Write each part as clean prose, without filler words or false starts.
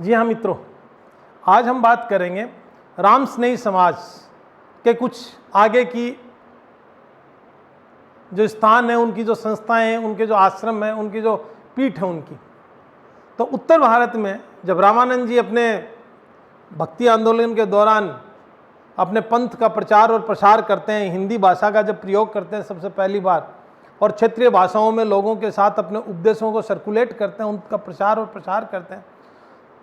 जी हाँ मित्रों, आज हम बात करेंगे राम स्नेही समाज के कुछ आगे की जो स्थान है, उनकी जो संस्थाएं हैं, उनके जो आश्रम हैं, उनकी जो पीठ है उनकी। तो उत्तर भारत में जब रामानंद जी अपने भक्ति आंदोलन के दौरान अपने पंथ का प्रचार और प्रसार करते हैं, हिंदी भाषा का जब प्रयोग करते हैं सबसे पहली बार, और क्षेत्रीय भाषाओं में लोगों के साथ अपने उपदेशों को सर्कुलेट करते हैं, उनका प्रचार और प्रसार करते हैं,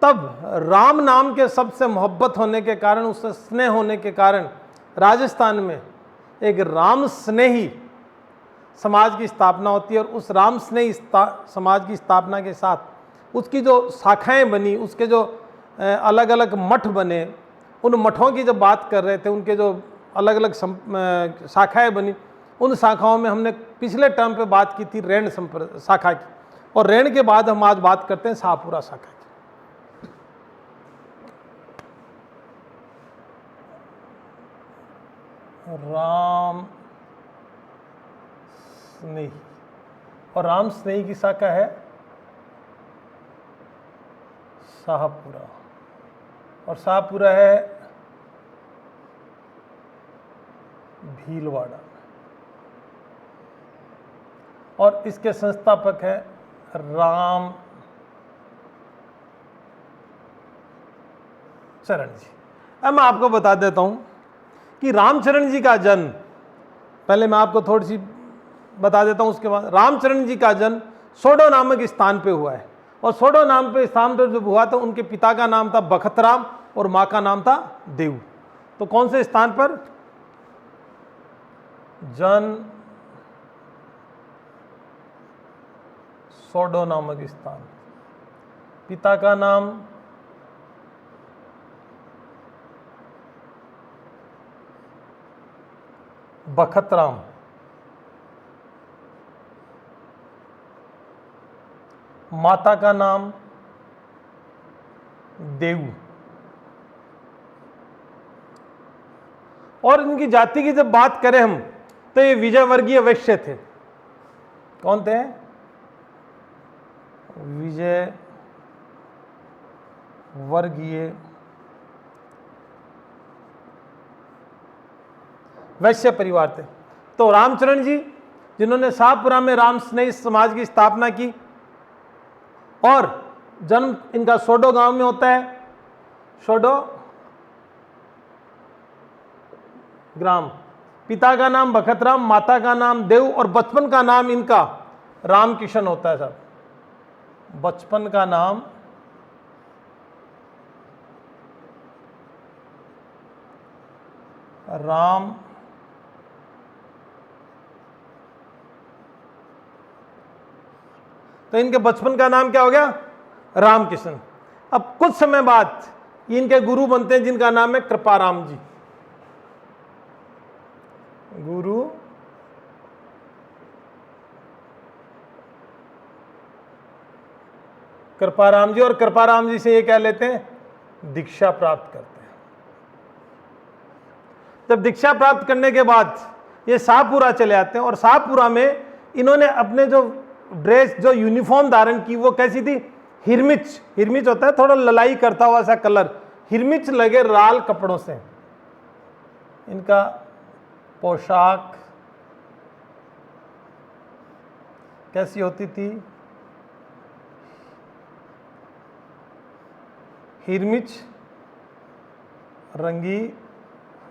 तब राम नाम के सबसे मोहब्बत होने के कारण, उससे स्नेह होने के कारण राजस्थान में एक राम स्नेही समाज की स्थापना होती है। और उस राम स्नेही समाज की स्थापना के साथ उसकी जो शाखाएं बनी, उसके जो अलग अलग मठ बने, उन मठों की जब बात कर रहे थे, उनके जो अलग अलग शाखाएं बनी, उन शाखाओं में हमने पिछले टर्म पे बात की थी रैण शाखा की, और रैण के बाद हम आज बात करते हैं शाहपुरा शाखा की। राम स्नेही, और राम स्नेही की शाखा है शाहपुरा, और शाहपुरा है भीलवाड़ा, और इसके संस्थापक है राम चरण जी। अब मैं आपको बता देता हूं कि रामचरण जी का जन्म, पहले मैं आपको थोड़ी सी बता देता हूं, उसके बाद रामचरण जी का जन्म सोडो नामक स्थान पे हुआ है। और सोडो नाम पे स्थान पर जब हुआ तो उनके पिता का नाम था बखतराम और माँ का नाम था देव। तो कौन से स्थान पर? जन्म सोडो नामक स्थान, पिता का नाम बखतराम, माता का नाम देव, और इनकी जाति की जब बात करें हम तो ये विजय वर्गीय वैश्य थे। कौन थे? विजय वर्गीय वैश्य परिवार थे। तो रामचरण जी, जिन्होंने शाहपुरा में राम स्नेही समाज की स्थापना की, और जन्म इनका सोडो गांव में होता है, सोडो ग्राम, पिता का नाम बखतराम, माता का नाम देव, और बचपन का नाम इनका रामकिशन होता है साहब। बचपन का नाम राम तो इनके बचपन का नाम क्या हो गया? रामकिशन। अब कुछ समय बाद इनके गुरु बनते हैं जिनका नाम है कृपाराम जी। गुरु कृपाराम जी, और कृपाराम जी से ये क्या लेते हैं? दीक्षा प्राप्त करते हैं। जब दीक्षा प्राप्त करने के बाद ये शाहपुरा चले आते हैं, और शाहपुरा में इन्होंने अपने जो ड्रेस, जो यूनिफॉर्म धारण की, वो कैसी थी? हिरमिच, हिरमिच होता है थोड़ा ललाई करता हुआ सा कलर, हिरमिच लगे लाल कपड़ों से इनका पोशाक कैसी होती थी? हिरमिच रंगी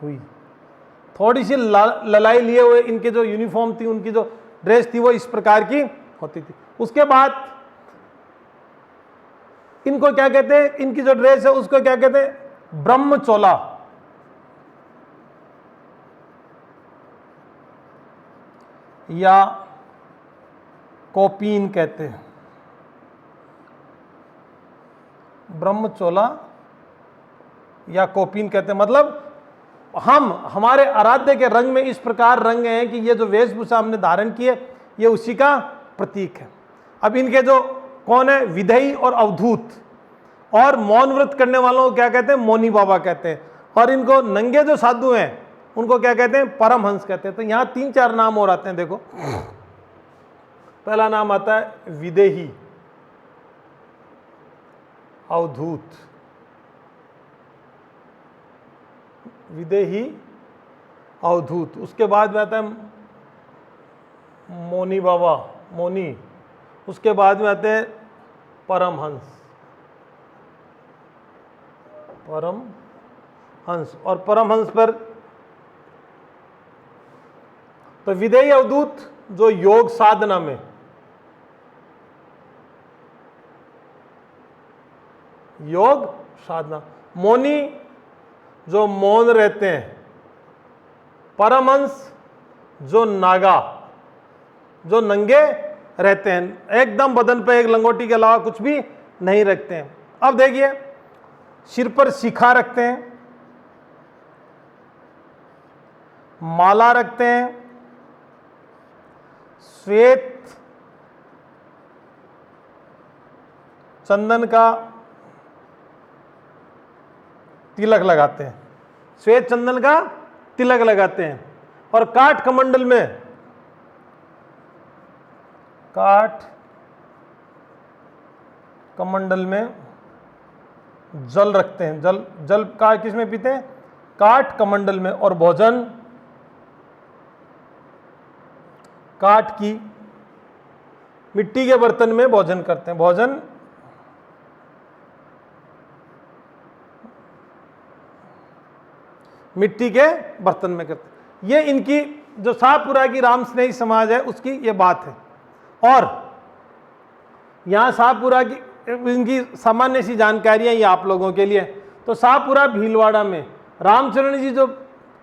हुई, थोड़ी सी ललाई लिए हुए इनके जो यूनिफॉर्म थी, उनकी जो ड्रेस थी, वो इस प्रकार की होती थी। उसके बाद इनको क्या कहते हैं? इनकी जो ड्रेस है उसको क्या कहते हैं? ब्रह्मचोला, या कोपीन कहते हैं। ब्रह्मचोला या कोपीन कहते हैं, मतलब हमारे आराध्य के रंग में इस प्रकार रंग हैं कि ये जो वेशभूषा हमने धारण की है ये उसी का प्रतीक है। अब इनके जो कौन है? विधेयी और अवधूत, और मौन व्रत करने वालों को क्या कहते हैं? मौनी बाबा कहते हैं। और इनको नंगे जो साधु हैं उनको क्या कहते हैं? परमहंस कहते हैं। तो यहां 3-4 नाम और आते हैं, देखो। पहला नाम आता है विदेही, अवधूत, विदेही अवधूत। उसके बाद में आता है मौनी बाबा, मौनी। उसके बाद में आते हैं परमहंस, परमहंस। और परमहंस पर तो विदेही अवधूत जो योग साधना में, योग साधना, मौनी जो मौन रहते हैं, परमहंस जो नागा, जो नंगे रहते हैं, एकदम बदन पे एक लंगोटी के अलावा कुछ भी नहीं रखते हैं। अब देखिए, सिर पर शिखा रखते हैं, माला रखते हैं, श्वेत चंदन का तिलक लगाते हैं, श्वेत चंदन का तिलक लगाते हैं। और काठ कमंडल में, काठ कमंडल में जल रखते हैं। जल, जल का किस में पीते हैं? काठ कमंडल में। और भोजन काठ की मिट्टी के बर्तन में भोजन करते हैं। भोजन मिट्टी के बर्तन में करते हैं। ये इनकी जो शाहपुरा की राम स्नेही समाज है उसकी ये बात है। और यहाँ शाहपुरा की इनकी सामान्य सी जानकारियाँ ये आप लोगों के लिए। तो शाहपुरा भीलवाड़ा में रामचरण जी जो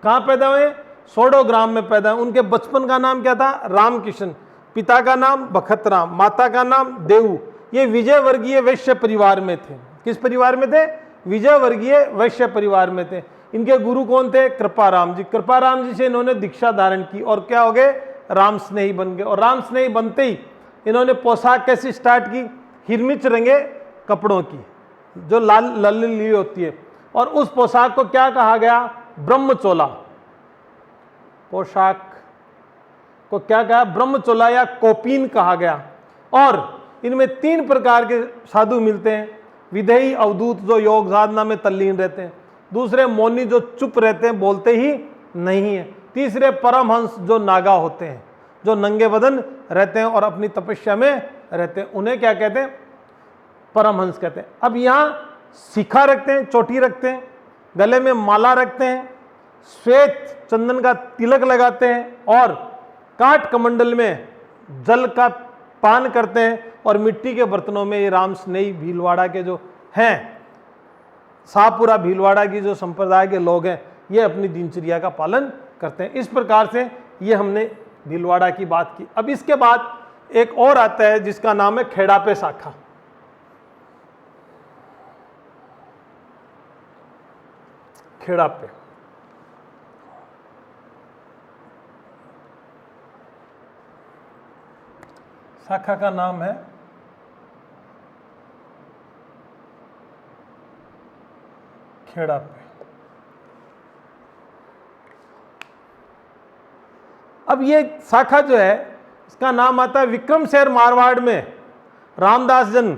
कहाँ पैदा हुए? सोडो ग्राम में पैदा हुए। उनके बचपन का नाम क्या था? रामकिशन। पिता का नाम बखत राम, माता का नाम देऊ। ये विजय वर्गीय वैश्य परिवार में थे। किस परिवार में थे? विजय वर्गीय वैश्य परिवार में थे। इनके गुरु कौन थे? कृपाराम जी। कृपाराम जी से इन्होंने दीक्षा धारण की और क्या हो गए? राम स्नेही बन गए। और राम स्नेही बनते ही इन्होंने पोशाक कैसी स्टार्ट की? हिरमिच रंगे कपड़ों की, जो लाल लल्ली होती है। और उस पोशाक को क्या कहा गया? ब्रह्मचोला। पोशाक को क्या कहा? ब्रह्मचोला या कोपीन कहा गया। और इनमें 3 प्रकार के साधु मिलते हैं। विदेही अवधूत जो योग साधना में तल्लीन रहते हैं, दूसरे मौनी जो चुप रहते हैं, बोलते ही नहीं है, तीसरे परमहंस जो नागा होते हैं, जो नंगे बदन रहते हैं और अपनी तपस्या में रहते हैं। उन्हें क्या कहते हैं? परमहंस कहते हैं। अब यहाँ शिखा रखते हैं, चोटी रखते हैं, गले में माला रखते हैं, श्वेत चंदन का तिलक लगाते हैं और काठ कमंडल में जल का पान करते हैं। और मिट्टी के बर्तनों में ये राम स्नेही भीलवाड़ा के जो हैं, शाहपुरा भीलवाड़ा की जो संप्रदाय के लोग हैं, ये अपनी दिनचर्या का पालन करते हैं। इस प्रकार से ये हमने भीलवाड़ा की बात की। अब इसके बाद एक और आता है जिसका नाम है खेड़ा पे शाखा। खेड़ा पे शाखा का नाम है खेड़ा पे। अब ये शाखा जो है इसका नाम आता है विक्रम शहर मारवाड़ में रामदास जन्म।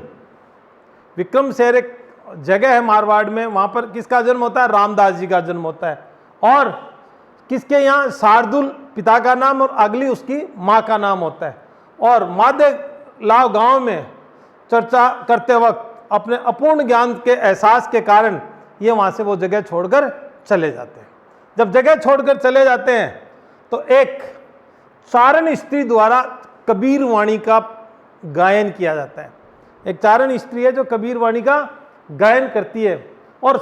विक्रम शहर एक जगह है मारवाड़ में, वहां पर किसका जन्म होता है? रामदास जी का जन्म होता है। और किसके यहाँ? शार्दुल पिता का नाम और अगली उसकी माँ का नाम होता है। और माधेलाव गांव में चर्चा करते वक्त अपने अपूर्ण ज्ञान के एहसास के कारण ये वहां से वो जगह छोड़कर चले जाते हैं। जब जगह छोड़कर चले जाते हैं तो एक चारण स्त्री द्वारा कबीर वाणी का गायन किया जाता है। एक चारण स्त्री है जो कबीर वाणी का गायन करती है। और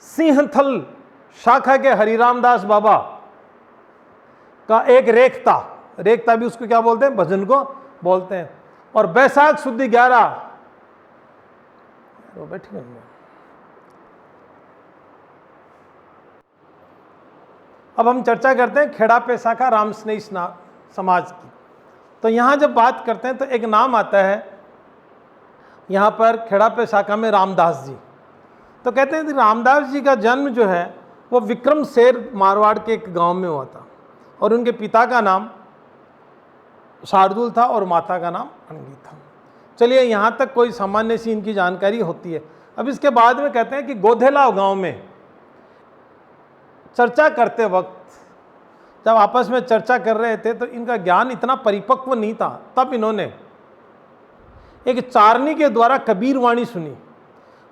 सिंहथल शाखा के हरिरामदास बाबा का एक रेखता भी उसको क्या बोलते हैं? भजन को बोलते हैं। और बैसाख शुद्ध 11 बैठे अब हम चर्चा करते हैं खेड़ा पे शाखा राम स्नेही समाज की। तो यहाँ जब बात करते हैं तो एक नाम आता है यहाँ पर खेड़ा पे शाखा में रामदास जी। तो कहते हैं कि रामदास जी का जन्म जो है वो विक्रम शहर मारवाड़ के एक गांव में हुआ था। और उनके पिता का नाम शार्दुल था और माता का नाम अनगी था। चलिए यहाँ तक कोई सामान्य सी इनकी जानकारी होती है। अब इसके बाद में कहते हैं कि गोधेलाव गांव में चर्चा करते वक्त जब आपस में चर्चा कर रहे थे तो इनका ज्ञान इतना परिपक्व नहीं था, तब इन्होंने एक चारनी के द्वारा कबीर वाणी सुनी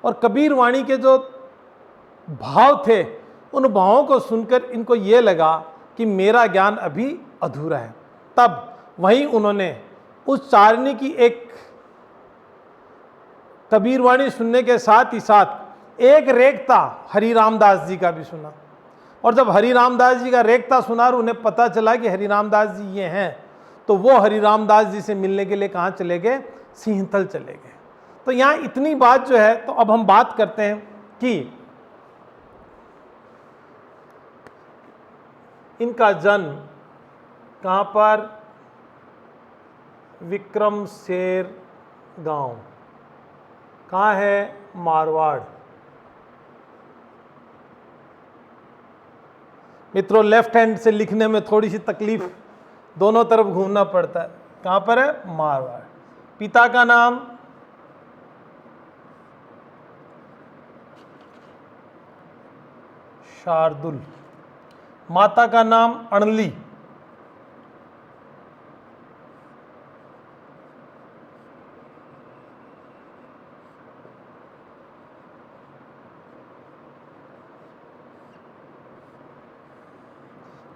और कबीर वाणी के जो भाव थे उन भावों को सुनकर इनको ये लगा कि मेरा ज्ञान अभी अधूरा है। तब वहीं उन्होंने उस चारनी की एक कबीर वाणी सुनने के साथ ही साथ एक रेखता हरि रामदास जी का भी सुना। और जब हरि रामदास जी का रेखता सुना और उन्हें पता चला कि हरि रामदास जी ये हैं, तो वो हरि रामदास जी से मिलने के लिए कहाँ चले गए? सिंहथल चले गए। तो यहाँ इतनी बात जो है, तो अब हम बात करते हैं कि इनका जन्म कहाँ पर? विक्रमशेर गांव। कहाँ है? मारवाड़। मित्रों, लेफ्ट हैंड से लिखने में थोड़ी सी तकलीफ, दोनों तरफ घूमना पड़ता है। कहाँ पर है? मारवाड़। पिता का नाम शार्दुल, माता का नाम अणली।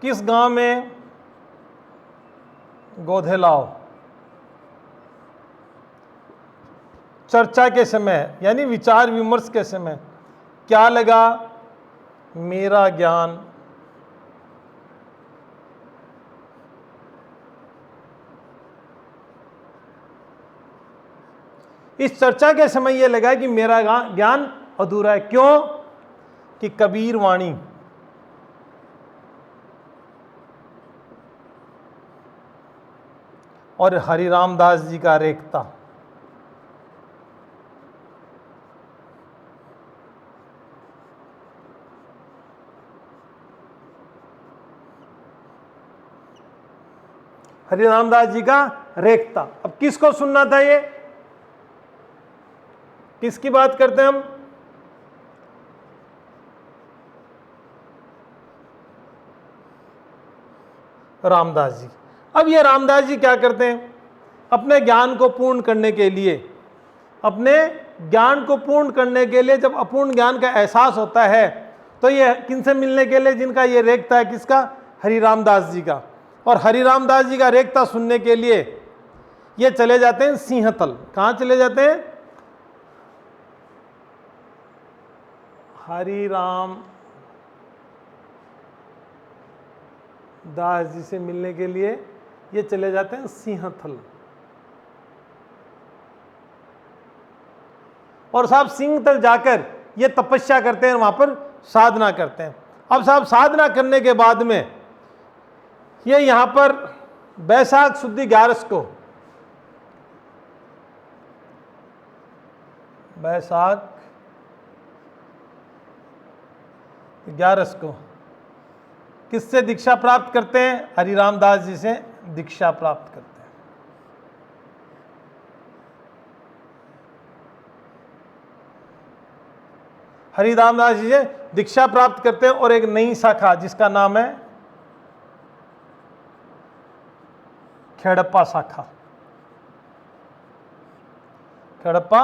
किस गांव में? गोधेलाव। चर्चा के समय यानी विचार विमर्श के समय क्या लगा? मेरा ज्ञान इस चर्चा के समय यह लगा कि मेरा ज्ञान अधूरा है। क्यों? कि कबीर वाणी और हरि रामदास जी का रेखता हरि रामदास जी का रेखता। अब किसको सुनना था? ये किसकी बात करते हैं हम? रामदास जी। अब ये रामदास जी क्या करते हैं? अपने ज्ञान को पूर्ण करने के लिए, जब अपूर्ण ज्ञान का एहसास होता है तो ये किनसे मिलने के लिए? जिनका ये रेखता है, किसका? हरि रामदास जी का। और हरि रामदास जी का रेखता सुनने के लिए ये चले जाते हैं सिंहथल। कहाँ चले जाते हैं? हरि राम दास जी से मिलने के लिए ये चले जाते हैं सिंहथल। और साहब सिंहथल जाकर ये तपस्या करते हैं, वहां पर साधना करते हैं। अब साहब साधना करने के बाद में ये यहां पर बैसाख शुद्ध 11 को, बैसाख 11 को किससे दीक्षा प्राप्त करते हैं? हरि रामदास जी से दीक्षा प्राप्त करते हैं। हरि रामदास जी से दीक्षा प्राप्त करते हैं और एक नई शाखा जिसका नाम है खेड़प्पा शाखा, खेड़प्पा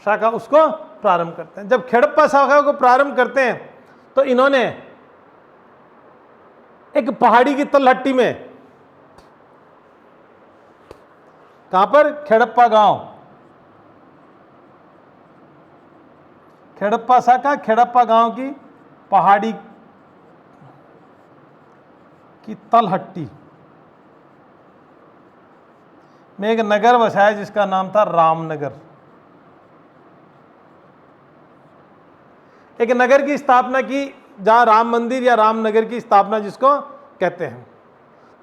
शाखा, उसको प्रारंभ करते हैं। जब खेड़प्पा शाखा को प्रारंभ करते हैं तो इन्होंने एक पहाड़ी की तलहट्टी में, कहां पर? खेड़प्पा गांव, खेड़प्पा शाखा खेड़प्पा गांव की पहाड़ी की तलहट्टी में एक नगर बसाया जिसका नाम था रामनगर। एक नगर की स्थापना की जहां राम मंदिर या रामनगर की स्थापना जिसको कहते हैं।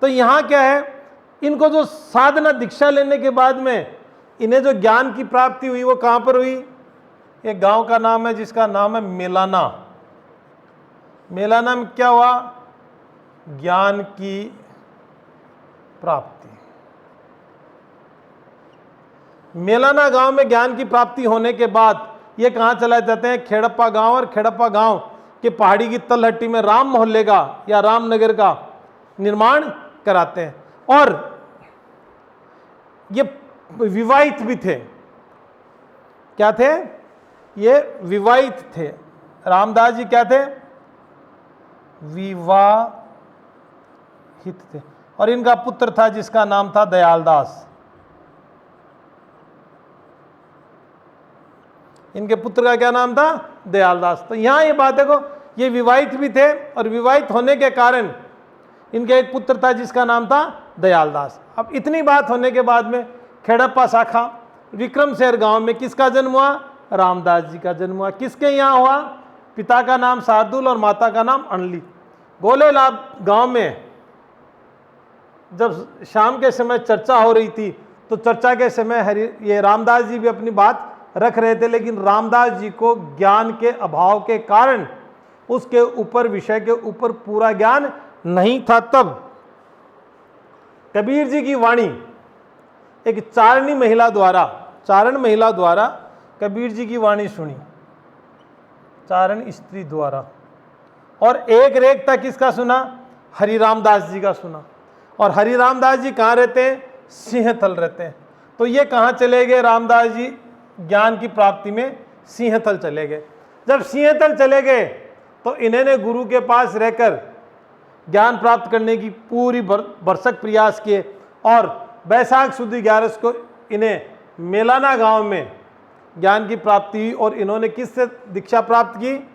तो यहां क्या है? इनको जो साधना दीक्षा लेने के बाद में इन्हें जो ज्ञान की प्राप्ति हुई वो कहां पर हुई? एक गांव का नाम है जिसका नाम है मेलाना। मेलाना में क्या हुआ? ज्ञान की प्राप्ति। मेलाना गांव में ज्ञान की प्राप्ति होने के बाद ये कहाँ चला जाते हैं, खेड़प्पा गांव, और खेड़प्पा गांव के पहाड़ी की तलहट्टी में राम मोहल्ले का या रामनगर का निर्माण कराते हैं। और ये विवाहित भी थे। क्या थे? ये विवाहित थे। रामदास जी क्या थे? विवाहित थे। और इनका पुत्र था जिसका नाम था दयालदास। इनके पुत्र का क्या नाम था? दयालदास। तो यहां ये बात देखो, ये विवाहित भी थे और विवाहित होने के कारण इनके एक पुत्र था जिसका नाम था दयालदास। अब इतनी बात होने के बाद में खेड़प्पा शाखा विक्रमशहर गांव में किसका जन्म हुआ? रामदास जी का जन्म हुआ। किसके यहाँ हुआ? पिता का नाम शार्दुल और माता का नाम अनली। गोलेलाभ गांव में जब शाम के समय चर्चा हो रही थी तो चर्चा के समय ये रामदास जी भी अपनी बात रख रहे थे, लेकिन रामदास जी को ज्ञान के अभाव के कारण उसके ऊपर, विषय के ऊपर पूरा ज्ञान नहीं था। तब कबीर जी की वाणी एक चारण महिला द्वारा कबीर जी की वाणी सुनी, चारण स्त्री द्वारा, और एक रेखता किसका सुना? हरि रामदास जी का सुना। और हरि रामदास जी कहाँ रहते हैं? सिंहथल रहते हैं। तो ये कहाँ चले गए? रामदास जी ज्ञान की प्राप्ति में सिंहथल चले गए। जब सिंहथल चले गए तो इन्होंने गुरु के पास रहकर ज्ञान प्राप्त करने की पूरी भरसक प्रयास किए, और बैसाख सुद 11 को इन्हें मेलाना गांव में ज्ञान की प्राप्ति हुई। और इन्होंने किससे दीक्षा प्राप्त की?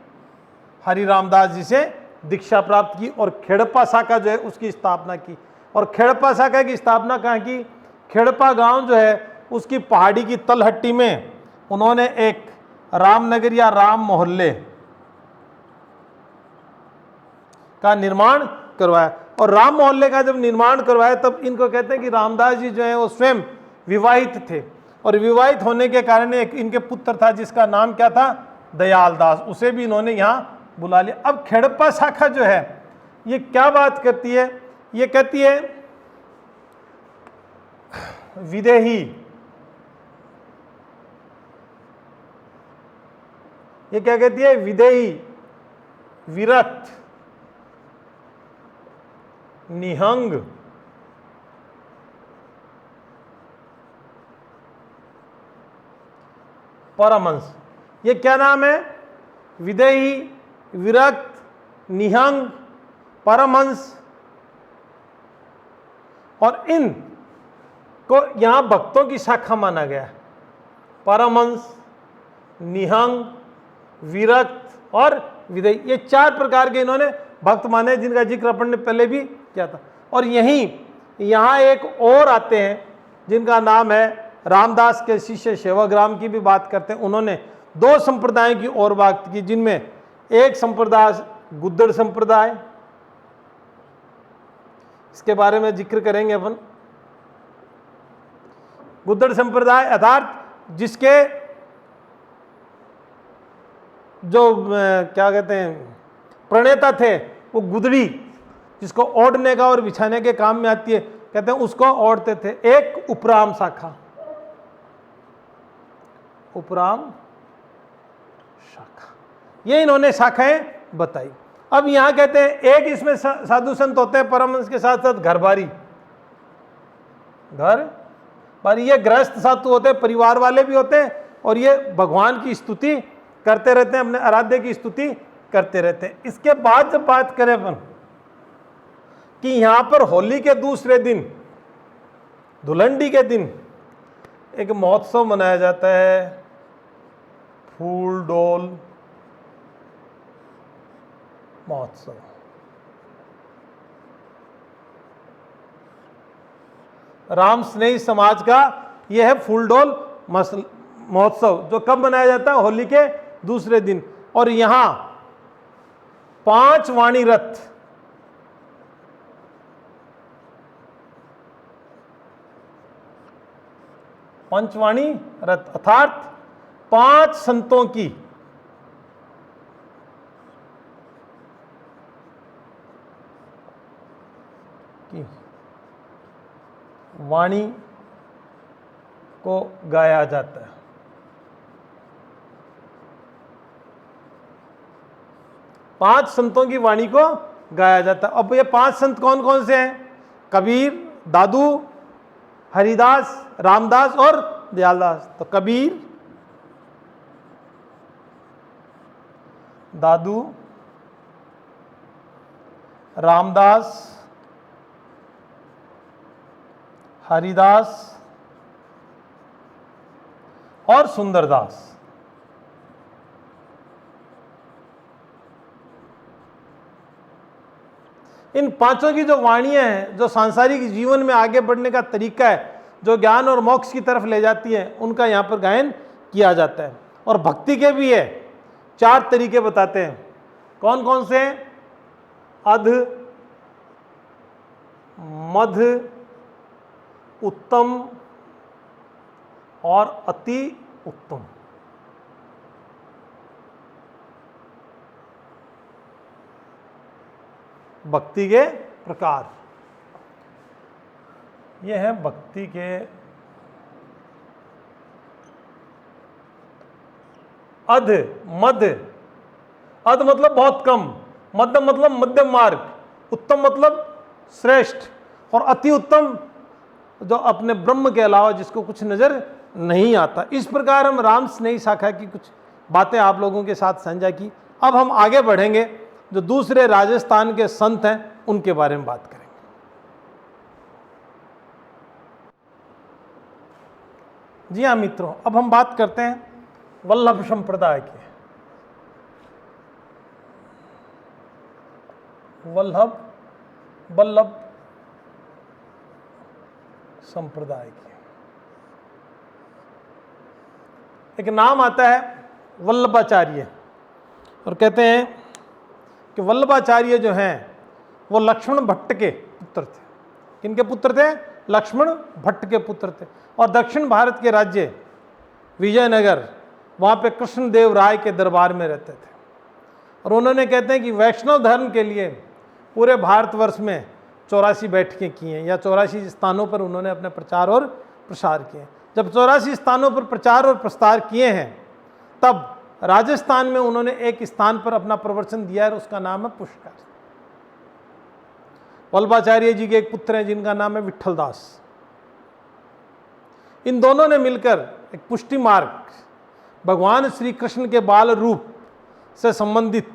हरि रामदास जी से दीक्षा प्राप्त की, और खेड़प्पा शाखा जो है उसकी स्थापना की। और खेड़प्पा शाखा की स्थापना कहाँ की? खेड़प्पा गांव जो है उसकी पहाड़ी की तलहट्टी में उन्होंने एक रामनगर या राम मोहल्ले का निर्माण करवाया। और राम मोहल्ले का जब निर्माण करवाया तब इनको कहते हैं कि रामदास जी जो है वो स्वयं विवाहित थे, और विवाहित होने के कारण एक इनके पुत्र था जिसका नाम क्या था? दयालदास। उसे भी इन्होंने यहाँ बुला लिया। अब खेड़प्पा शाखा जो है ये क्या बात करती है? ये कहती है विदेही, ये क्या कहती है? विदेही, विरक्त, निहंग, परमहंस। ये क्या नाम है? विदेही, विरक्त, निहंग, परमहंस। और इन को यहां भक्तों की शाखा माना गया है। परमहंस, निहंग, विरक्त और विदेही, ये 4 प्रकार के इन्होंने भक्त माने, जिनका जिक्र अपन ने पहले भी किया था। और यहाँ एक और आते हैं जिनका नाम है रामदास के शिष्य सेवाग्राम की भी बात करते हैं। उन्होंने 2 संप्रदायों की और बात की, जिनमें एक संप्रदाय गुद्दड़ संप्रदाय, इसके बारे में जिक्र करेंगे अपन। गुद्दड़ संप्रदाय अर्थात जिसके जो क्या कहते हैं प्रणेता थे वो गुदड़ी, जिसको ओढ़ने का और बिछाने के काम में आती है, कहते हैं उसको ओढ़ते थे। एक उपराम शाखा, उपराम शाखा, ये इन्होंने शाखाएं बताई। अब यहां कहते हैं एक इसमें साधु संत होते हैं परमहंस के साथ साथ घरबारी, ये गृहस्थ साधु होते हैं, परिवार वाले भी होते हैं, और ये भगवान की स्तुति करते रहते हैं, अपने आराध्य की स्तुति करते रहते हैं। इसके बाद जब बात करें अपन कि यहां पर होली के दूसरे दिन, धुलंडी के दिन एक महोत्सव मनाया जाता है, फूल डोल महोत्सव। राम स्नेही समाज का यह है फूलडोल महोत्सव, जो कब मनाया जाता है? होली के दूसरे दिन। और यहां 5 वाणी रथ, पंचवाणी रथ अर्थात 5 संतों की वाणी को गाया जाता है। पांच संतों की वाणी को गाया जाता है। अब ये पांच संत कौन कौन से हैं? कबीर, दादू, हरिदास, रामदास और दयालदास। तो कबीर, दादू, रामदास, हरिदास और सुंदरदास। इन पांचों की जो वाणियां हैं, जो सांसारिक जीवन में आगे बढ़ने का तरीका है, जो ज्ञान और मोक्ष की तरफ ले जाती है, उनका यहां पर गायन किया जाता है। और भक्ति के भी है, चार तरीके बताते हैं। कौन कौन से? अध, मध्य, उत्तम और अति उत्तम। भक्ति के प्रकार ये है। भक्ति के अध, मध्य, अध मतलब बहुत कम, मध्यम मतलब मध्यम मार्ग, उत्तम मतलब श्रेष्ठ, और अति उत्तम जो अपने ब्रह्म के अलावा जिसको कुछ नजर नहीं आता। इस प्रकार हम राम स्नेही शाखा की कुछ बातें आप लोगों के साथ साझा की। अब हम आगे बढ़ेंगे, जो दूसरे राजस्थान के संत हैं उनके बारे में बात करेंगे। जी हाँ मित्रों, अब हम बात करते हैं वल्लभ संप्रदाय की। वल्लभ संप्रदाय की एक नाम आता है वल्लभाचार्य, और कहते हैं कि वल्लभाचार्य जो हैं वो लक्ष्मण भट्ट के पुत्र थे। किनके पुत्र थे? लक्ष्मण भट्ट के पुत्र थे। और दक्षिण भारत के राज्य विजयनगर, वहाँ पे कृष्णदेव राय के दरबार में रहते थे। और उन्होंने, कहते हैं कि वैष्णव धर्म के लिए पूरे भारतवर्ष में 84 बैठकें की हैं, या 84 स्थानों पर उन्होंने अपने प्रचार और प्रसार किए। जब 84 स्थानों पर प्रचार और प्रसार किए हैं, तब राजस्थान में उन्होंने एक स्थान पर अपना प्रवचन दिया है, उसका नाम है पुष्कर। वल्लभाचार्य जी के एक पुत्र हैं जिनका नाम है विठलदास। इन दोनों ने मिलकर एक पुष्टि मार्ग, भगवान श्री कृष्ण के बाल रूप से संबंधित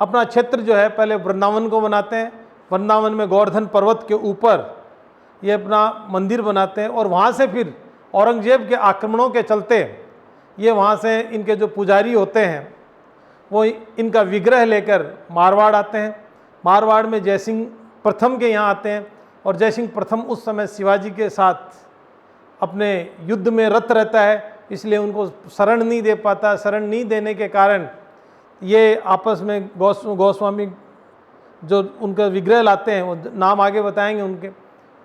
अपना क्षेत्र जो है, पहले वृंदावन को बनाते हैं। वृंदावन में गोवर्धन पर्वत के ऊपर ये अपना मंदिर बनाते हैं, और वहाँ से फिर औरंगजेब के आक्रमणों के चलते ये वहाँ से इनके जो पुजारी होते हैं वो इनका विग्रह लेकर मारवाड़ आते हैं। मारवाड़ में जयसिंह प्रथम के यहाँ आते हैं, और जयसिंह प्रथम उस समय शिवाजी के साथ अपने युद्ध में रत रहता है, इसलिए उनको शरण नहीं दे पाता। शरण नहीं देने के कारण ये आपस में गोस्वामी जो उनका विग्रह लाते हैं, वो नाम आगे बताएंगे उनके,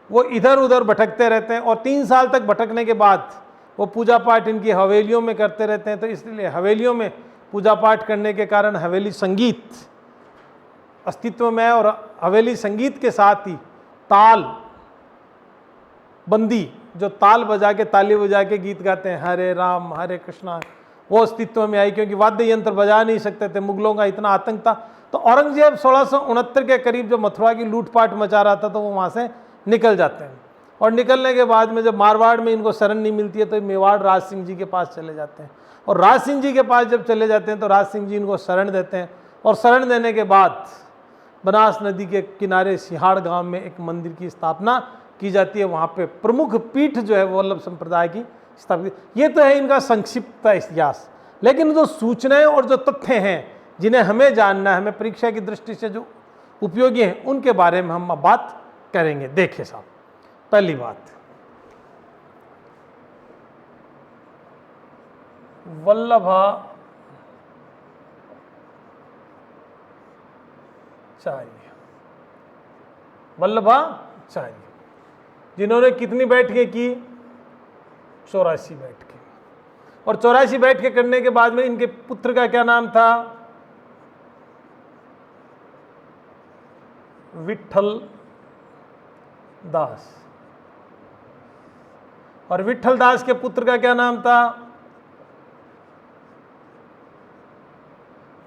वो इधर उधर भटकते रहते हैं। और 3 साल तक भटकने के बाद वो पूजा पाठ इनकी हवेलियों में करते रहते हैं। तो इसलिए हवेलियों में पूजा पाठ करने के कारण हवेली संगीत अस्तित्व में है, और हवेली संगीत के साथ ही ताल बंदी, जो ताल बजा के, ताली बजा के गीत गाते हैं, हरे राम हरे कृष्णा, वो अस्तित्व में आई, क्योंकि वाद्य यंत्र बजा नहीं सकते थे, मुगलों का इतना आतंक था। तो औरंगजेब 1669 के करीब जब मथुरा की लूटपाट मचा रहा था, तो वो वहाँ से निकल जाते हैं। और निकलने के बाद में जब मारवाड़ में इनको शरण नहीं मिलती है, तो मेवाड़ राज सिंह जी के पास चले जाते हैं। और राज सिंह जी के पास जब चले जाते हैं, तो राज सिंह जी इनको शरण देते हैं। और शरण देने के बाद बनास नदी के किनारे सिहाड़ गांव में एक मंदिर की स्थापना की जाती है। वहाँ पे प्रमुख पीठ जो है वल्लभ संप्रदाय की स्थापित। ये तो है इनका संक्षिप्त इतिहास, लेकिन जो सूचनाएं और जो तथ्य हैं जिन्हें हमें जानना है, हमें परीक्षा की दृष्टि से जो उपयोगी हैं, उनके बारे में हम बात करेंगे। देखिए साहब, पहली बात, वल्लभाचार्य जिन्होंने कितनी बैठकें की? 84 बैठकें। और 84 बैठकें करने के बाद में इनके पुत्र का क्या नाम था? विठल दास। और विठल दास के पुत्र का क्या नाम था?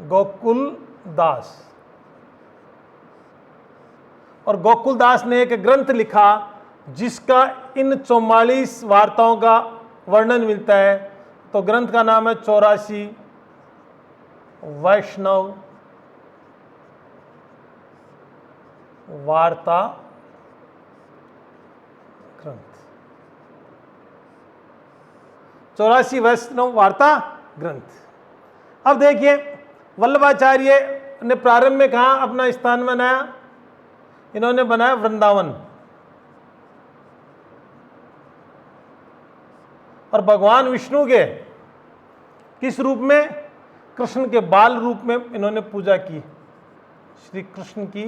गोकुल दास। और गोकुल दास ने एक ग्रंथ लिखा जिसका इन 44 वार्ताओं का वर्णन मिलता है। तो ग्रंथ का नाम है 84 वैष्णव वार्ता ग्रंथ। 84 वैष्णव वार्ता ग्रंथ। अब देखिए, वल्लभाचार्य ने प्रारंभ में कहा अपना स्थान बनाया? इन्होंने बनाया वृंदावन। और भगवान विष्णु के किस रूप में? कृष्ण के बाल रूप में इन्होंने पूजा की। श्री कृष्ण की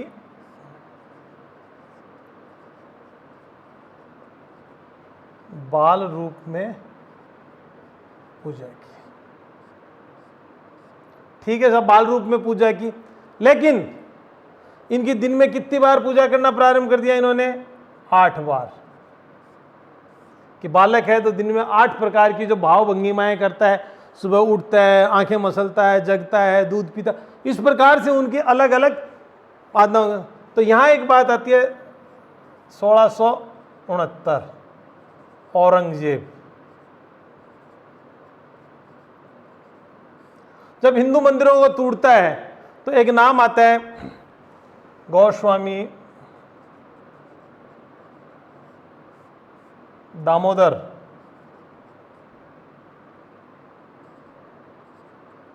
बाल रूप में पूजा की। ठीक है, सब बाल रूप में पूजा की, लेकिन इनकी दिन में कितनी बार पूजा करना प्रारंभ कर दिया इन्होंने? 8 बार। कि बालक है तो दिन में 8 प्रकार की जो भाव भंगिमाएं करता है, सुबह उठता है, आंखें मसलता है, जगता है, दूध पीता, इस प्रकार से उनकी अलग अलग आदत। तो यहां एक बात आती है 1669 औरंगजेब, जब हिंदू मंदिरों को तोड़ता है तो एक नाम आता है गोस्वामी दामोदर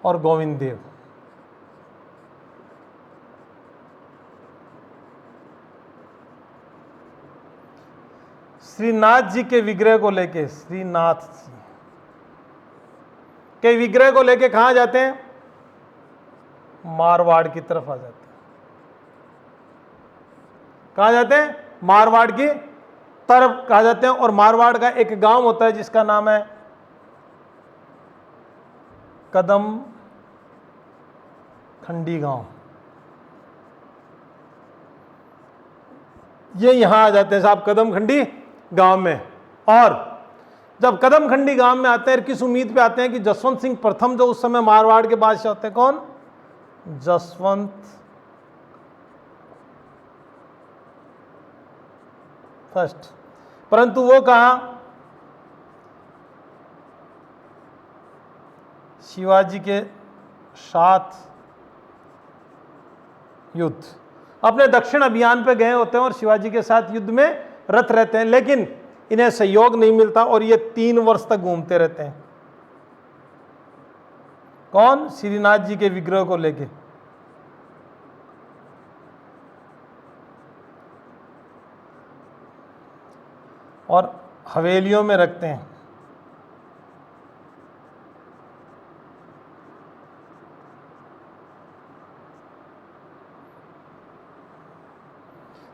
और गोविंद देव। श्रीनाथ जी के विग्रह को लेके, श्रीनाथ जी के विग्रह को लेके कहां जाते हैं? मारवाड़ की तरफ आ जाते हैं। कहां जाते हैं? मारवाड़ की तरफ कहा जाते हैं। और मारवाड़ का एक गांव होता है जिसका नाम है कदम खंडी गांव। ये यहां आ जाते हैं साहब कदम खंडी गांव में। और जब कदम खंडी गांव में आते हैं, किस उम्मीद पे आते हैं कि जसवंत सिंह प्रथम जो उस समय मारवाड़ के बादशाह होते हैं, कौन? जसवंत फर्स्ट। परंतु वो कहा शिवाजी के साथ युद्ध, अपने दक्षिण अभियान पे गए होते हैं और शिवाजी के साथ युद्ध में रत रहते हैं, लेकिन इन्हें सहयोग नहीं मिलता और ये 3 वर्ष तक घूमते रहते हैं। कौन? श्रीनाथ जी के विग्रह को लेके। और हवेलियों में रखते हैं।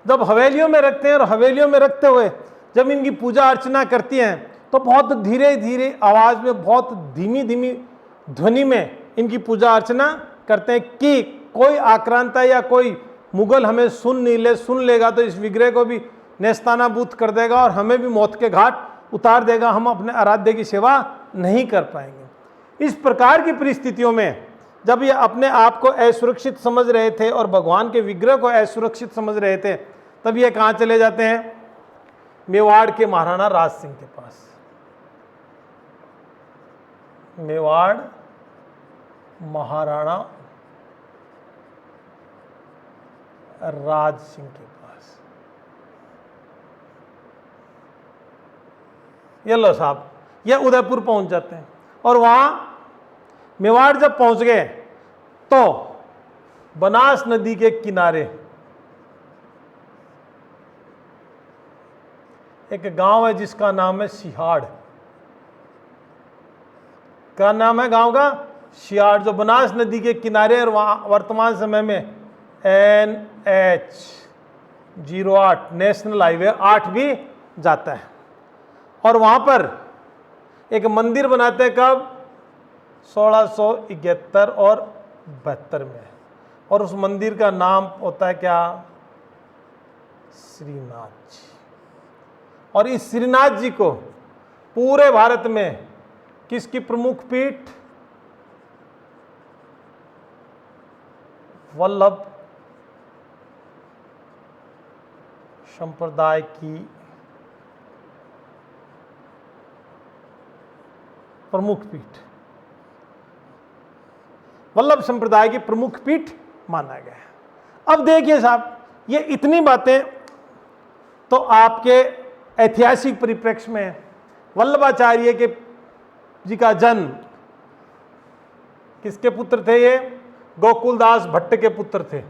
जब हवेलियों में रखते हैं और हवेलियों में रखते हुए जब इनकी पूजा अर्चना करती हैं तो बहुत धीरे धीरे आवाज में, बहुत धीमी धीमी ध्वनि में इनकी पूजा अर्चना करते हैं कि कोई आक्रांता या कोई मुगल हमें सुन नहीं ले, सुन लेगा तो इस विग्रह को भी नेस्तानाबूद कर देगा और हमें भी मौत के घाट उतार देगा, हम अपने आराध्य की सेवा नहीं कर पाएंगे। इस प्रकार की परिस्थितियों में जब ये अपने आप को असुरक्षित समझ रहे थे और भगवान के विग्रह को असुरक्षित समझ रहे थे, तब ये कहाँ चले जाते हैं? मेवाड़ के महाराणा राज सिंह के पास। मेवाड़ महाराणा राज सिंह के पास। ये लो साहब, ये उदयपुर पहुंच जाते हैं और वहां मेवाड़ जब पहुंच गए तो बनास नदी के किनारे एक गांव है जिसका नाम है सिहाड़। क्या नाम है गांव का? सिहाड़, जो बनास नदी के किनारे और वहां वर्तमान समय में NH-08 नेशनल हाईवे 8 भी जाता है। और वहां पर एक मंदिर बनाते हैं, कब? 1671 और 72 में। और उस मंदिर का नाम होता है क्या? श्रीनाथ जी। और इस श्रीनाथ जी को पूरे भारत में किसकी प्रमुख पीठ? वल्लभ संप्रदाय की प्रमुख पीठ, वल्लभ संप्रदाय की प्रमुख पीठ माना गया है। अब देखिए साहब, ये इतनी बातें तो आपके ऐतिहासिक परिप्रेक्ष्य में वल्लभाचार्य के जी का जन्म किसके पुत्र थे? ये गोकुलदास भट्ट के पुत्र थे।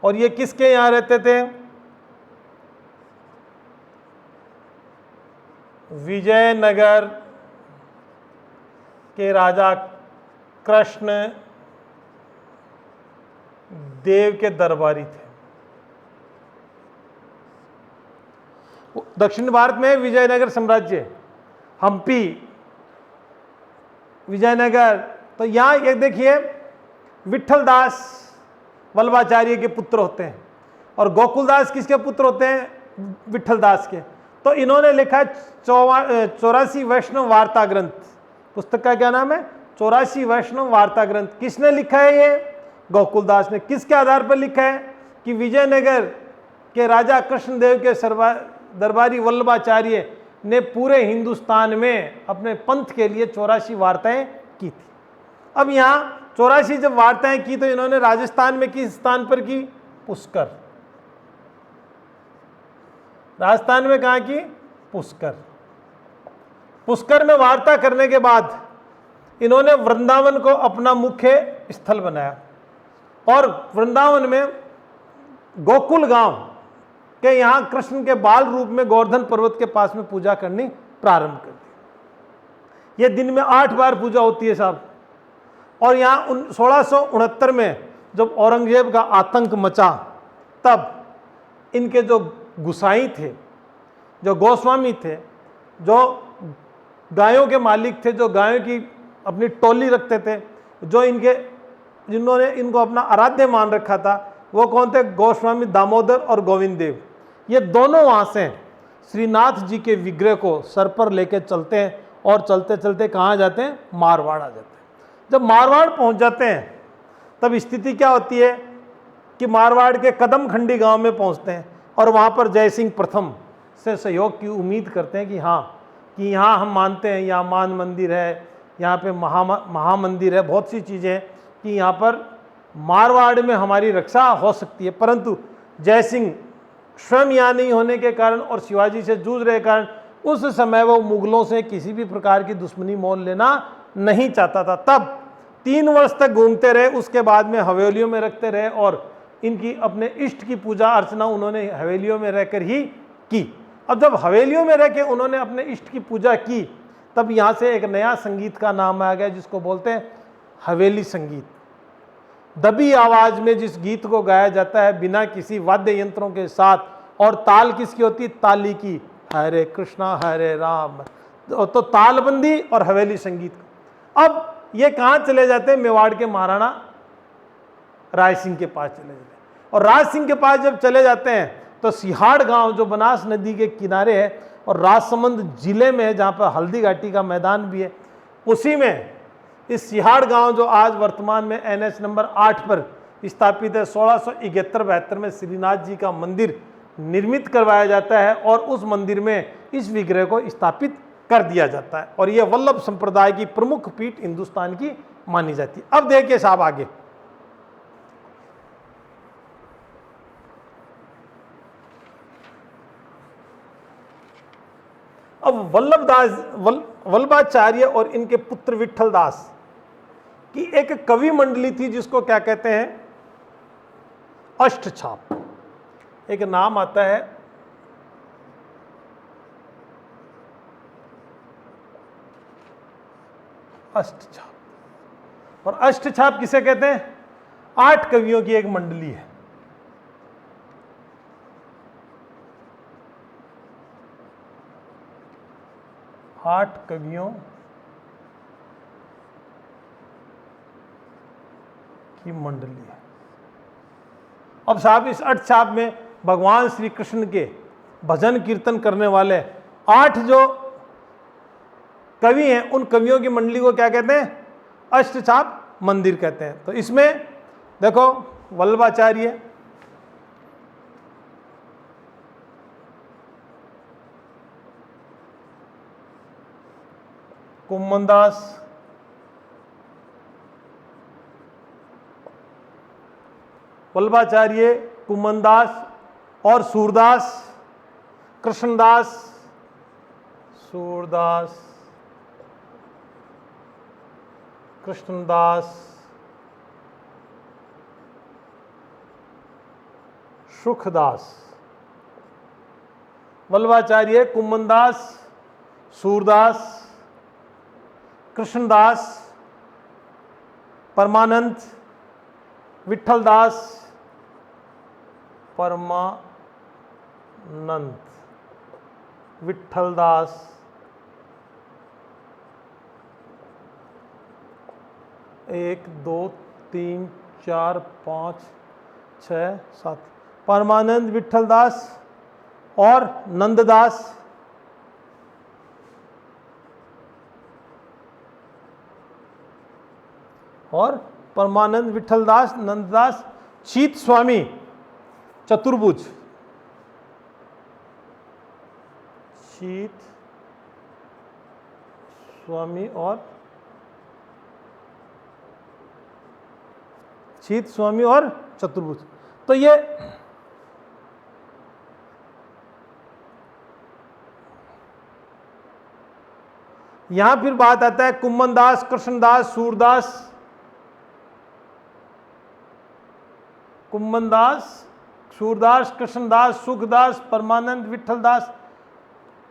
और ये किसके यहां रहते थे? विजयनगर के राजा कृष्ण देव के दरबारी थे। दक्षिण भारत में विजयनगर साम्राज्य, हम्पी, विजयनगर। तो यहां एक देखिए, विठलदास वल्लभाचार्य के पुत्र होते हैं और गोकुलदास किसके पुत्र होते हैं? विठलदास के। तो इन्होंने लिखा 84 वैष्णव वार्ता ग्रंथ। पुस्तक का क्या नाम है? 84 वैष्णव वार्ता ग्रंथ। किसने लिखा है ये? गोकुलदास ने। किसके आधार पर लिखा है? कि विजयनगर के राजा कृष्णदेव के दरबारी वल्लभाचार्य ने पूरे हिंदुस्तान में अपने पंथ के लिए 84 वार्ताएं की थी। अब यहाँ 84 जब वार्ताएं की तो इन्होंने राजस्थान में किस स्थान पर की? पुष्कर। राजस्थान में कहाँ की? पुष्कर। पुष्कर में वार्ता करने के बाद इन्होंने वृंदावन को अपना मुख्य स्थल बनाया और वृंदावन में गोकुल गांव के यहाँ कृष्ण के बाल रूप में गोवर्धन पर्वत के पास में पूजा करनी प्रारंभ कर दी। ये दिन में 8 बार पूजा होती है साहब। और यहाँ 1669 में जब औरंगजेब का आतंक मचा, तब इनके जो गुसाई थे, जो गोस्वामी थे, जो गायों के मालिक थे, जो गायों की अपनी टोली रखते थे, जो जिन्होंने इनको अपना आराध्य मान रखा था, वो कौन थे? गोस्वामी दामोदर और गोविंद देव। ये दोनों वहाँ से श्रीनाथ जी के विग्रह को सर पर लेकर चलते हैं और चलते चलते कहाँ जाते हैं? मारवाड़ आ जाते हैं। जब मारवाड़ पहुँच जाते हैं तब स्थिति क्या होती है कि मारवाड़ के कदमखंडी गांव में पहुँचते हैं और वहाँ पर जयसिंह प्रथम से सहयोग की उम्मीद करते हैं कि हाँ, कि यहाँ हम मानते हैं, यहाँ मान मंदिर है, यहाँ पे महामंदिर है, बहुत सी चीज़ें हैं कि यहाँ पर मारवाड़ में हमारी रक्षा हो सकती है। परंतु जयसिंह स्वयं यहाँ नहीं होने के कारण और शिवाजी से जूझ रहे कारण उस समय वो मुगलों से किसी भी प्रकार की दुश्मनी मोल लेना नहीं चाहता था। तब 3 वर्ष तक घूमते रहे, उसके बाद में हवेलियों में रखते रहे और इनकी अपने इष्ट की पूजा अर्चना उन्होंने हवेलियों में रहकर ही की। अब जब हवेलियों में रह के उन्होंने अपने इष्ट की पूजा की, तब यहाँ से एक नया संगीत का नाम आ गया जिसको बोलते हैं हवेली संगीत। दबी आवाज में जिस गीत को गाया जाता है बिना किसी वाद्य यंत्रों के साथ, और ताल किसकी होती है? ताली की। हरे कृष्णा हरे राम, तो तालबंदी और हवेली संगीत। अब ये कहाँ चले जाते हैं? मेवाड़ के महाराणा राय सिंह के पास चले जाते हैं। और राज सिंह के पास जब चले जाते हैं तो सिहाड़ गांव जो बनास नदी के किनारे है और राजसमंद जिले में है, जहाँ पर हल्दी घाटी का मैदान भी है, उसी में इस सिहाड़ गांव जो आज वर्तमान में NH नंबर 8 पर स्थापित है, 1671-72 में श्रीनाथ जी का मंदिर निर्मित करवाया जाता है और उस मंदिर में इस विग्रह को स्थापित कर दिया जाता है और यह वल्लभ संप्रदाय की प्रमुख पीठ हिंदुस्तान की मानी जाती है। अब देखिए साहब आगे, अब वल्लभाचार्य और इनके पुत्र विठलदास की एक कवि मंडली थी जिसको क्या कहते हैं? अष्टछाप। एक नाम आता है अष्टछाप। और अष्टछाप किसे कहते हैं? 8 कवियों की एक मंडली है। आठ कवियों की मंडली है। अब साहब इस अष्टछाप में भगवान श्री कृष्ण के भजन कीर्तन करने वाले 8 जो कवि हैं उन कवियों की मंडली को क्या कहते हैं? अष्टचाप मंदिर कहते हैं। तो इसमें देखो वल्लभाचार्य, कुम्मनदास, वल्लभाचार्य, कुम्मनदास और सूरदास, कृष्णदास, सूरदास, कृष्णदास, सुखदास। वल्लभाचार्य, कुम्मनदास, सूरदास, कृष्णदास, परमानंद, विठलदास, परमानंद, विठलदास, एक दो तीन चार पाँच छः सात, परमानंद, विठलदास और नंददास, और परमानंद, विठलदास, नंददास, शीत स्वामी, चतुर्भुज, शीत स्वामी और शीत स्वामी और चतुर्भुज। तो ये यहां फिर बात आता है कुम्मनदास, कृष्णदास, सूरदास, कुम्मनदास, सूरदास, कृष्णदास, सुखदास, परमानंद, विठलदास,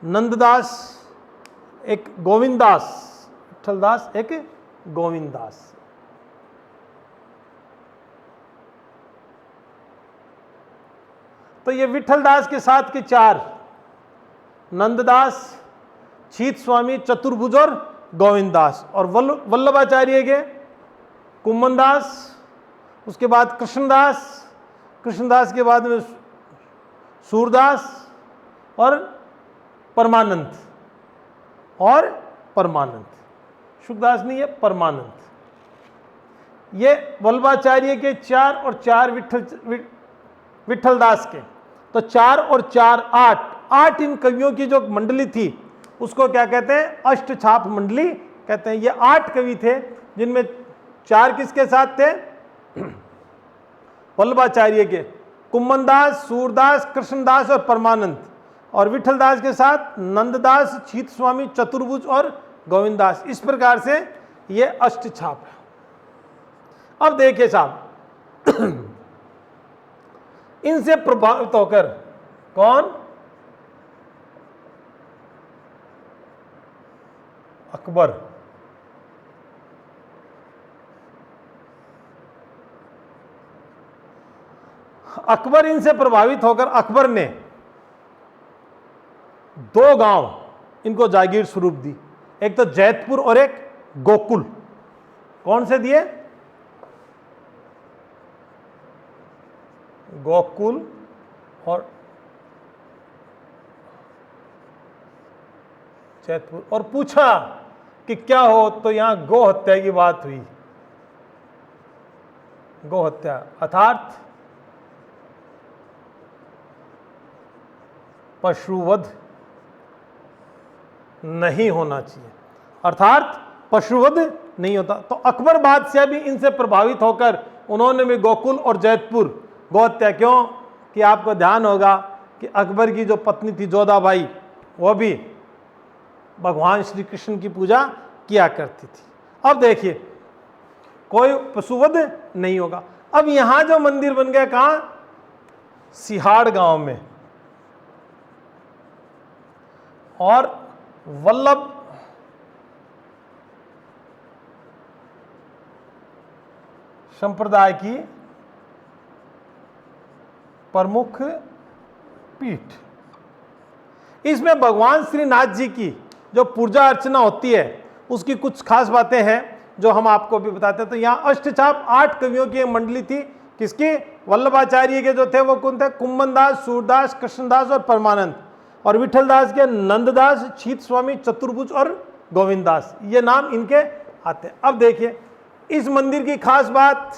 नंददास, एक गोविंददास, विठलदास, एक गोविंददास। तो ये विठलदास के साथ के 4, नंददास, शीत स्वामी, चतुर्भुज और गोविंददास। और वल्लभाचार्य के कुम्मनदास, उसके बाद कृष्णदास, कृष्णदास के बाद में सूरदास और परमानंद, और परमानंद, सुखदास नहीं है, परमानंद। ये वल्लभाचार्य के 4 और 4 विठलदास के। तो 4 और 4 8 इन कवियों की जो मंडली थी उसको क्या कहते हैं? अष्टछाप मंडली कहते हैं। ये 8 कवि थे जिनमें 4 किसके साथ थे? वल्लभाचार्य के, कुम्मनदास, सूरदास, कृष्णदास और परमानंद, और विठलदास के साथ नंददास, शीत स्वामी, चतुर्भुज और गोविंददास। इस प्रकार से ये अष्टछाप है। अब देखिए साहब, इनसे प्रभावित होकर कौन? अकबर। अकबर इनसे प्रभावित होकर अकबर ने 2 गांव इनको जागीर स्वरूप दी। एक तो जैतपुर और एक गोकुल। कौन से दिए? गोकुल और जैतपुर। और पूछा कि क्या हो, तो यहां गो हत्या की बात हुई। गो हत्या अर्थात पशुवध नहीं होना चाहिए, अर्थात पशुवध नहीं होता। तो अकबर बादशाह भी इनसे प्रभावित होकर उन्होंने भी गोकुल और जैतपुर गो हत्या। क्यों कि आपको ध्यान होगा कि अकबर की जो पत्नी थी जोधाबाई, वो भी भगवान श्री कृष्ण की पूजा किया करती थी। अब देखिए, कोई पशुवध नहीं होगा। अब यहां जो मंदिर बन गया, कहां? सिहाड़ गांव में। और वल्लभ संप्रदाय की प्रमुख पीठ। इसमें भगवान श्रीनाथ जी की जो पूजा अर्चना होती है उसकी कुछ खास बातें हैं जो हम आपको भी बताते हैं। तो यहाँ अष्टचाप 8 कवियों की मंडली थी। किसकी? वल्लभाचार्य के जो थे वो कौन थे? कुम्मनदास, सूरदास, कृष्णदास और परमानंद। और विठलदास के नंददास, शीत स्वामी, चतुर्भुज और गोविंददास, ये नाम इनके आते हैं। अब देखिए इस मंदिर की खास बात,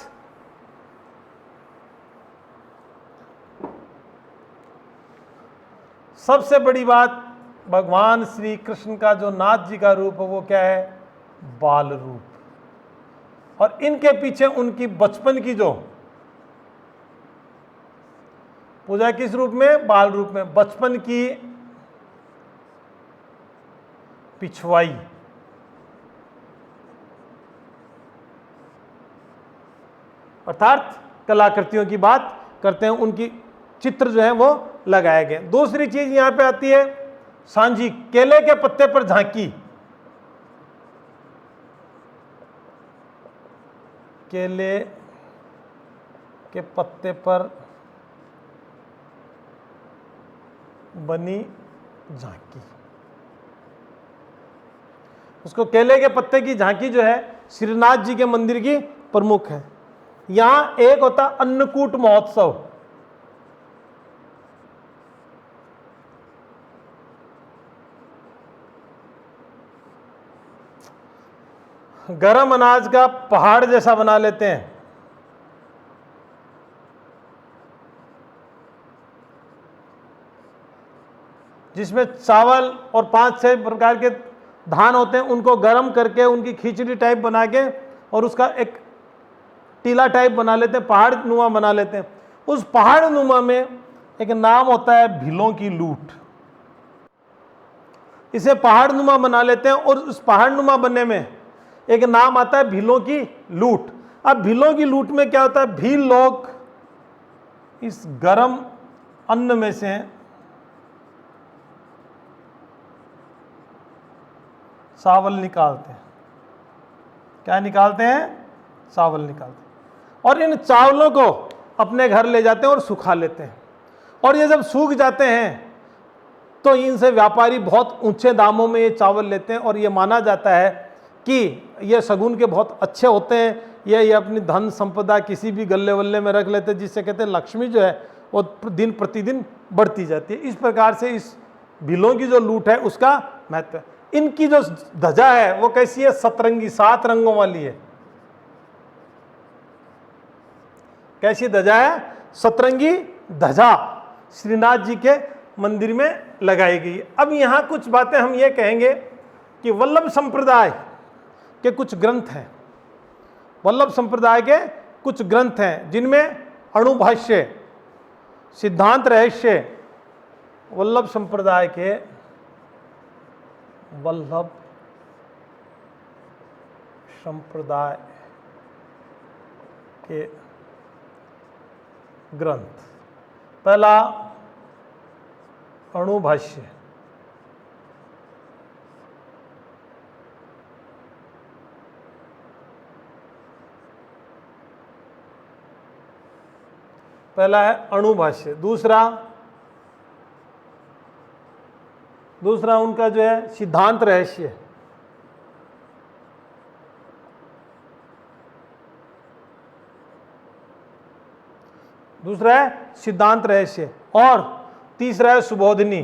सबसे बड़ी बात, भगवान श्री कृष्ण का जो नाथ जी का रूप है वो क्या है? बाल रूप। और इनके पीछे उनकी बचपन की जो पूजा किस रूप में? बाल रूप में। बचपन की पिछवाई, अर्थात कलाकृतियों की बात करते हैं, उनकी चित्र जो है वो लगाए गए। दूसरी चीज यहां पे आती है सांझी, केले के पत्ते पर झांकी। केले के पत्ते पर बनी झांकी, उसको केले के पत्ते की झांकी जो है श्रीनाथ जी के मंदिर की प्रमुख है। यहां एक होता अन्नकूट महोत्सव, गरम अनाज का पहाड़ जैसा बना लेते हैं, जिसमें चावल और 5-6 प्रकार के धान होते हैं, उनको गर्म करके उनकी खिचड़ी टाइप बना के और उसका एक टीला टाइप बना लेते हैं, पहाड़ नुमा बना लेते हैं। उस पहाड़ नुमा में एक नाम होता है भीलों की लूट। इसे पहाड़ नुमा बना लेते हैं और उस पहाड़ नुमा बनने में एक नाम आता है भीलों की लूट। अब भीलों की लूट में क्या होता है? भील लोग इस गरम अन्न में से चावल निकालते हैं। क्या निकालते हैं? चावल निकालते हैं और इन चावलों को अपने घर ले जाते हैं और सुखा लेते हैं। और ये जब सूख जाते हैं तो इनसे व्यापारी बहुत ऊंचे दामों में ये चावल लेते हैं और ये माना जाता है कि ये शगुन के बहुत अच्छे होते हैं। ये अपनी धन संपदा किसी भी गल्ले वल्ले में रख लेते हैं, जिससे कहते हैं लक्ष्मी जो है वो दिन प्रतिदिन बढ़ती जाती है। इस प्रकार से इस भीलों की जो लूट है उसका महत्व है। इनकी जो ध्वजा है वो कैसी है? सतरंगी, 7 रंगों वाली है। कैसी ध्वजा है? सतरंगी ध्वजा श्रीनाथ जी के मंदिर में लगाई गई है। अब यहां कुछ बातें हम ये कहेंगे कि वल्लभ संप्रदाय के कुछ ग्रंथ हैं, वल्लभ संप्रदाय के कुछ ग्रंथ हैं जिनमें अणुभाष्य, सिद्धांत रहस्य, वल्लभ संप्रदाय के वल्लभ संप्रदाय के ग्रंथ। पहला अणुभाष्य, पहला है अणुभाष्य। दूसरा उनका जो है सिद्धांत रहस्य। दूसरा है सिद्धांत रहस्य और तीसरा है सुबोधिनी।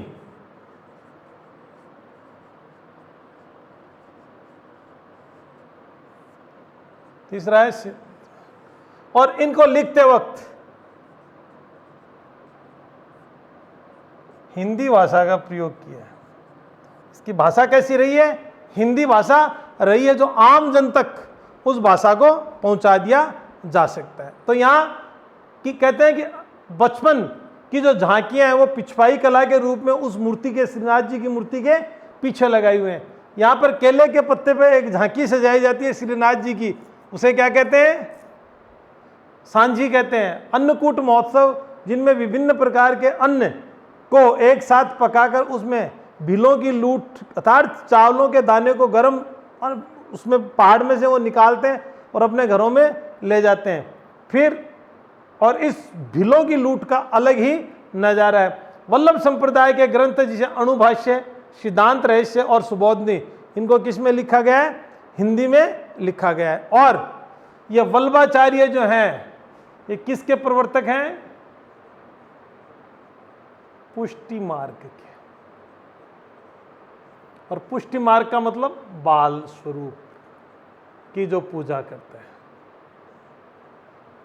तीसरा है, और इनको लिखते वक्त हिंदी भाषा का प्रयोग किया है। इसकी भाषा कैसी रही है? हिंदी भाषा रही है, जो आम जन तक उस भाषा को पहुंचा दिया जा सकता है। तो यहाँ कि कहते हैं कि बचपन की जो झांकियां हैं वो पिछवाई कला के रूप में उस मूर्ति के, श्रीनाथ जी की मूर्ति के पीछे लगाई हुए हैं। यहाँ पर केले के पत्ते पे एक झांकी सजाई जाती है श्रीनाथ जी की, उसे क्या कहते हैं? सांझी कहते हैं। अन्नकूट महोत्सव, जिनमें विभिन्न प्रकार के अन्न को एक साथ पकाकर उसमें भीलों की लूट अर्थात चावलों के दाने को गर्म और उसमें पहाड़ में से वो निकालते हैं और अपने घरों में ले जाते हैं। फिर और इस भीलों की लूट का अलग ही नजारा है। वल्लभ संप्रदाय के ग्रंथ जिसे अणुभाष्य, सिद्धांत रहस्य और सुबोधिनी, इनको किस में लिखा गया है? हिंदी में लिखा गया है। और ये वल्लभाचार्य जो हैं ये किसके प्रवर्तक हैं? पुष्टि मार्ग के। और पुष्टि मार्ग का मतलब बाल स्वरूप की जो पूजा करते हैं।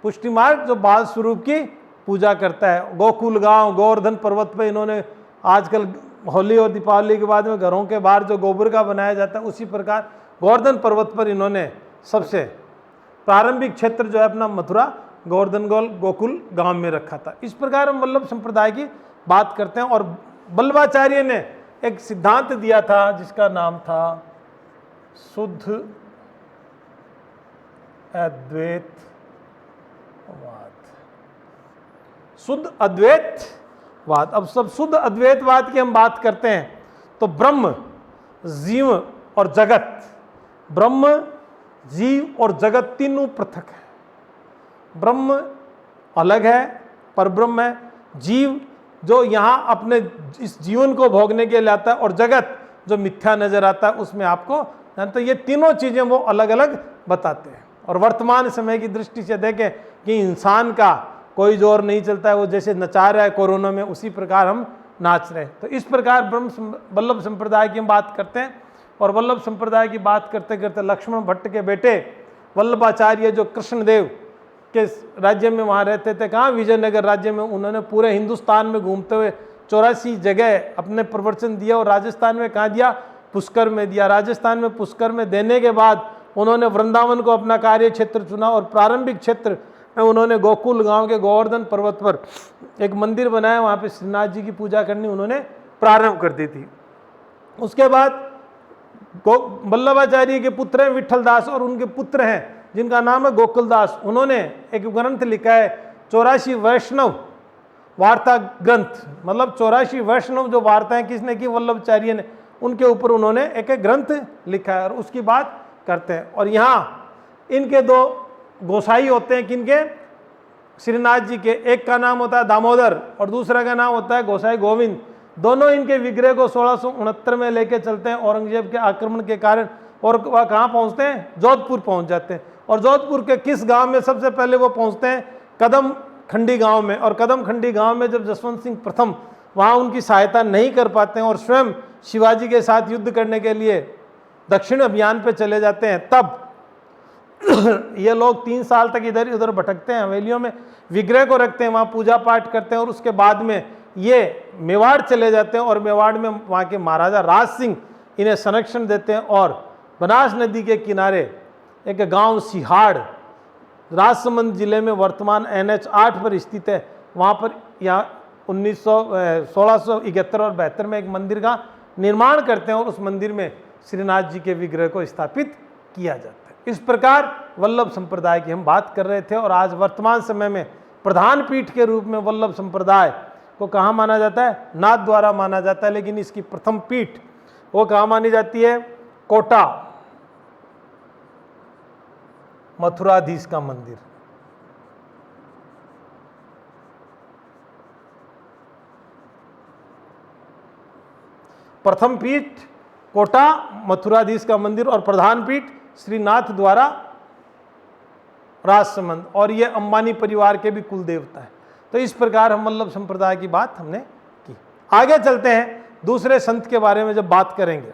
पुष्टि मार्ग जो बाल स्वरूप की पूजा करता है। गोकुल गांव गोवर्धन पर्वत पे इन्होंने आजकल होली और दीपावली के बाद में घरों के बाहर जो गोबर का बनाया जाता है, उसी प्रकार गोवर्धन पर्वत पर इन्होंने सबसे प्रारंभिक क्षेत्र जो है अपना मथुरा गोवर्धन गोकुल गांव में रखा था। इस प्रकार हम वल्लभ संप्रदाय की बात करते हैं। और वल्लभाचार्य ने एक सिद्धांत दिया था जिसका नाम था शुद्ध अद्वैतवाद। शुद्ध अद्वैतवाद। अब सब शुद्ध अद्वैतवाद की हम बात करते हैं तो ब्रह्म, जीव और जगत, ब्रह्म, जीव और जगत तीनों पृथक है। ब्रह्म अलग है, परब्रह्म है। जीव जो यहाँ अपने इस जीवन को भोगने के लिए आता है, और जगत जो मिथ्या नजर आता है उसमें आपको, तो ये तीनों चीजें वो अलग अलग बताते हैं। और वर्तमान समय की दृष्टि से देखें कि इंसान का कोई जोर नहीं चलता है, वो जैसे नचा रहा है कोरोना में, उसी प्रकार हम नाच रहे हैं। तो इस प्रकार वल्लभ संप्रदाय की हम बात करते हैं। और वल्लभ संप्रदाय की बात करते करते लक्ष्मण भट्ट के बेटे वल्लभाचार्य जो कृष्णदेव के राज्य में वहाँ रहते थे, कहाँ, विजयनगर राज्य में, उन्होंने पूरे हिंदुस्तान में घूमते हुए 84 जगह अपने प्रवचन दिया। और राजस्थान में कहाँ दिया? पुष्कर में दिया। राजस्थान में पुष्कर में देने के बाद उन्होंने वृंदावन को अपना कार्य क्षेत्र चुना। और प्रारंभिक क्षेत्र में उन्होंने गोकुल गांव के गोवर्धन पर्वत पर एक मंदिर बनाया, वहाँ पे श्रीनाथ जी की पूजा करनी उन्होंने प्रारंभ कर दी थी। उसके बाद वल्लभाचार्य के पुत्र हैं विठल दास, और उनके पुत्र हैं जिनका नाम है गोकुलदास। उन्होंने एक ग्रंथ लिखा है 84 वैष्णव वार्ता ग्रंथ, मतलब 84 वैष्णव जो वार्ताएं किसने की? वल्लभाचार्य ने। उनके ऊपर उन्होंने एक एक ग्रंथ लिखा है और उसकी बात करते हैं। और यहाँ इनके दो गोसाई होते हैं, किनके? श्रीनाथ जी के। एक का नाम होता है दामोदर और दूसरा का नाम होता है गोसाई गोविंद। दोनों इनके विग्रह को 1669 में लेके चलते हैं औरंगजेब के आक्रमण के कारण। और वह कहाँ पहुँचते हैं? जोधपुर पहुँच जाते हैं। और जोधपुर के किस गांव में सबसे पहले वो पहुँचते हैं? कदम खंडी गांव में। और कदम खंडी गांव में जब जसवंत सिंह प्रथम वहाँ उनकी सहायता नहीं कर पाते हैं और स्वयं शिवाजी के साथ युद्ध करने के लिए दक्षिण अभियान पे चले जाते हैं, तब ये लोग 3 साल तक इधर उधर भटकते हैं, हवेलियों में विग्रह को रखते हैं, वहाँ पूजा पाठ करते हैं। और उसके बाद में ये मेवाड़ चले जाते हैं और मेवाड़ में वहाँ के महाराजा राज सिंह इन्हें संरक्षण देते हैं। और बनास नदी के किनारे एक गांव सिहाड़ राजसमंद जिले में वर्तमान NH 8 पर स्थित है, वहाँ पर यहाँ 1671 और 72 में एक मंदिर का निर्माण करते हैं और उस मंदिर में श्रीनाथ जी के विग्रह को स्थापित किया जाता है। इस प्रकार वल्लभ संप्रदाय की हम बात कर रहे थे। और आज वर्तमान समय में प्रधान पीठ के रूप में वल्लभ संप्रदाय को कहाँ माना जाता है? नाथ द्वारा माना जाता है। लेकिन इसकी प्रथम पीठ वो कहाँ मानी जाती है? कोटा मथुराधीश का मंदिर। प्रथम पीठ कोटा मथुराधीश का मंदिर और प्रधान पीठ श्रीनाथ द्वारा राजसमंद। और ये अंबानी परिवार के भी कुल देवता है। तो इस प्रकार हम वल्लभ संप्रदाय की बात हमने की। आगे चलते हैं, दूसरे संत के बारे में जब बात करेंगे